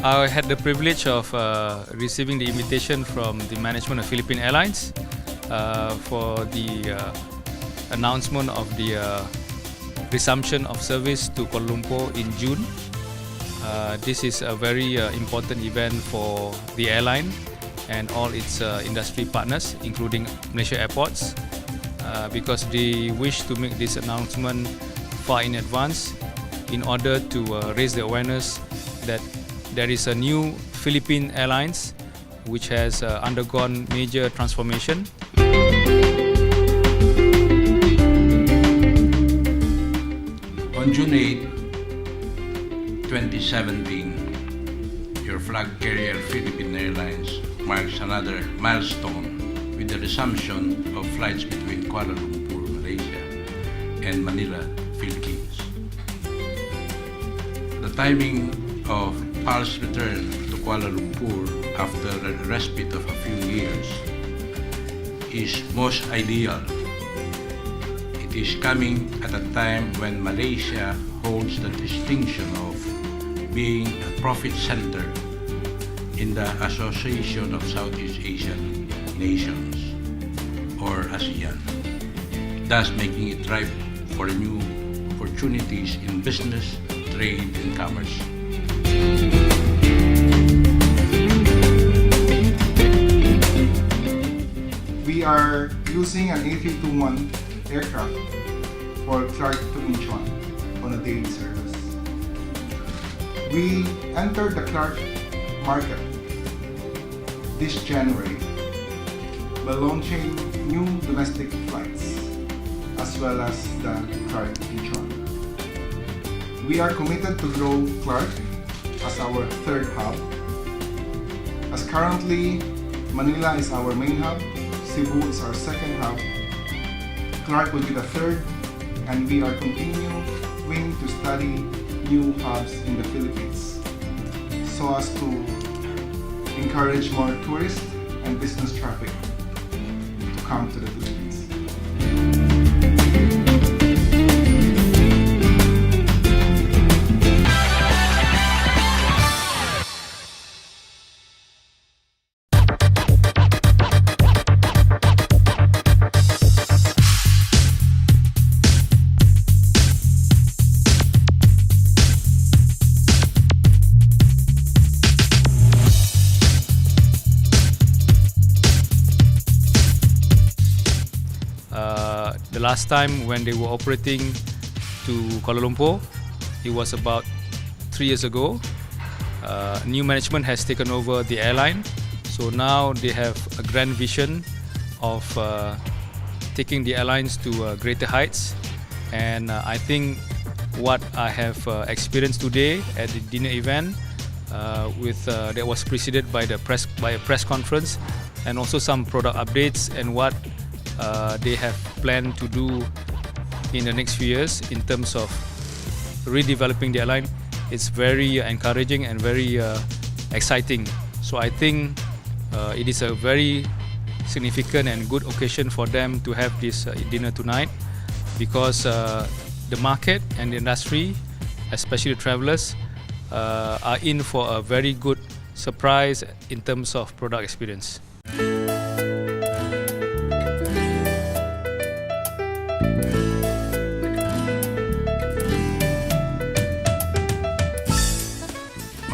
I had the privilege of receiving the invitation from the management of Philippine Airlines for the announcement of the resumption of service to Kuala Lumpur in June. This is a very important event for the airline and all its industry partners, including Malaysia Airports, because they wish to make this announcement far in advance in order to raise the awareness that there is a new Philippine Airlines which has undergone major transformation. On June 8, 2017, your flag carrier Philippine Airlines marks another milestone with the resumption of flights between Kuala Lumpur, Malaysia and Manila, Philippines. The timing of PAL's return to Kuala Lumpur after a respite of a few years is most ideal. It is coming at a time when Malaysia holds the distinction of being a profit center in the Association of Southeast Asian Nations, or ASEAN, thus making it ripe for new opportunities in business, trade, and commerce. We are using an A321 aircraft for Clark to Incheon on a daily service. We entered the Clark market this January by launching new domestic flights as well as the Clark Incheon. We are committed to grow Clark as our third hub, as currently Manila is our main hub, Cebu is our second hub, Clark will be the third, and we are continuing to study new hubs in the Philippines so as to encourage more tourists and business traffic to come to the Philippines. The last time when they were operating to Kuala Lumpur, it was about 3 years ago. New management has taken over the airline, so now they have a grand vision of taking the airlines to greater heights. And I think what I have experienced today at the dinner event, that was preceded by a press conference, and also some product updates and what they have planned to do in the next few years in terms of redeveloping the airline. It's very encouraging and very exciting. So I think it is a very significant and good occasion for them to have this dinner tonight, because the market and the industry, especially the travelers, are in for a very good surprise in terms of product experience.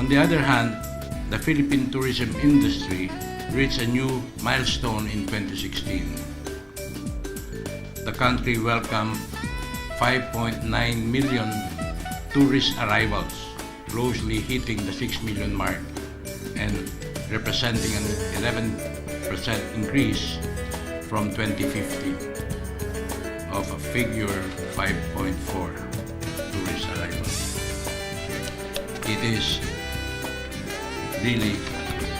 On the other hand, the Philippine tourism industry reached a new milestone in 2016. The country welcomed 5.9 million tourist arrivals, closely hitting the 6 million mark and representing an 11% increase from 2015 of a figure 5.4 tourist arrivals. It is really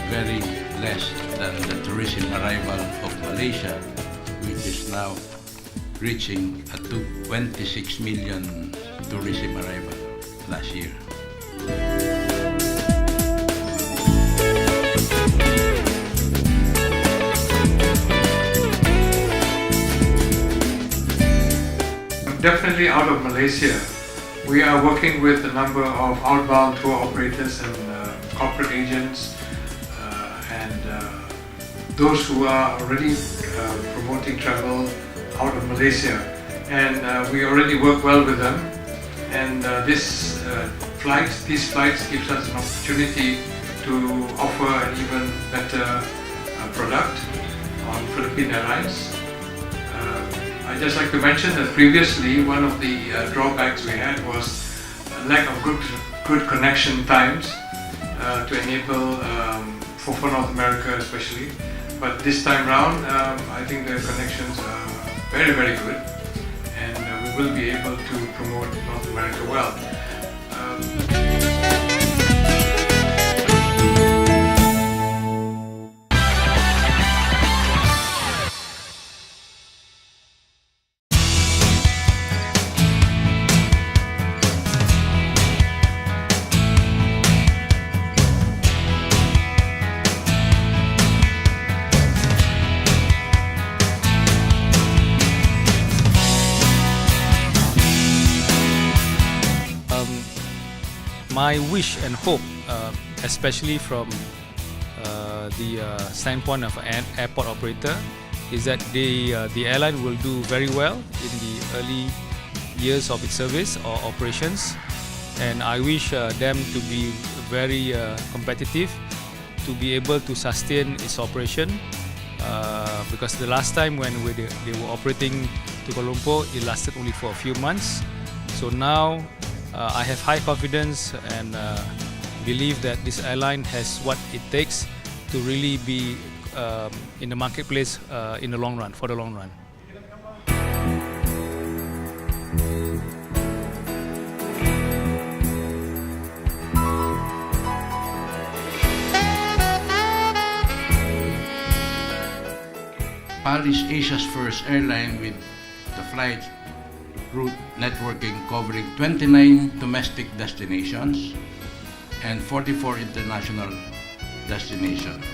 very less than the tourism arrival of Malaysia, which is now reaching a 26 million tourism arrival last year. Definitely out of Malaysia. We are working with a number of outbound tour operators and corporate agents and those who are already promoting travel out of Malaysia. And we already work well with them. And these flights gives us an opportunity to offer an even better product on Philippine Airlines. I'd just like to mention that previously one of the drawbacks we had was a lack of good connection times to enable for North America especially. But this time round, I think the connections are very, very good, and we will be able to promote North America well. My wish and hope, especially from the standpoint of an airport operator, is that the airline will do very well in the early years of its service or operations, and I wish them to be very competitive, to be able to sustain its operation, because the last time when they were operating to Kuala Lumpur, it lasted only for a few months. So now I have high confidence and believe that this airline has what it takes to really be in the marketplace in the long run, for the long run. PAL is Asia's first airline with the flight route networking covering 29 domestic destinations and 44 international destinations.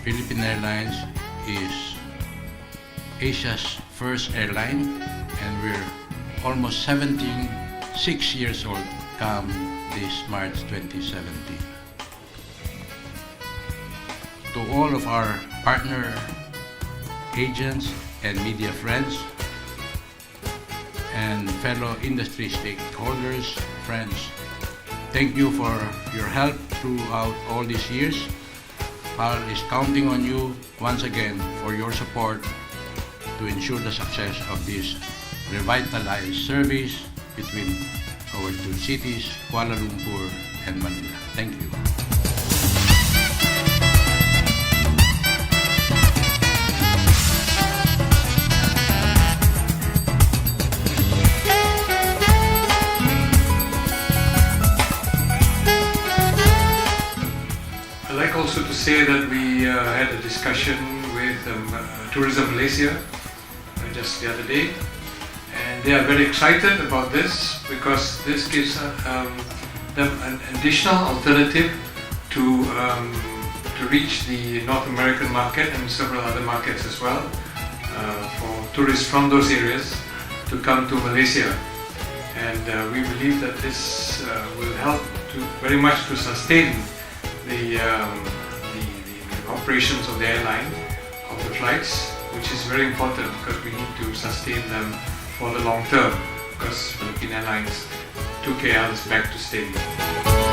Philippine Airlines is Asia's first airline, and we're almost 6 years old come this March 2017. To all of our partner agents and media friends, and fellow industry stakeholders, friends, thank you for your help throughout all these years. PAL is counting on you once again for your support to ensure the success of this revitalized service between our two cities, Kuala Lumpur and Manila. Thank you. I'd like also to say that we had a discussion with Tourism Malaysia just the other day, and they are very excited about this because this gives them an additional alternative to reach the North American market and several other markets as well, for tourists from those areas to come to Malaysia. And we believe that this will help very much to sustain the operations of the airline, of the flights, which is very important because we need to sustain them for the long term, because Philippine Airlines 2KL is back to stay.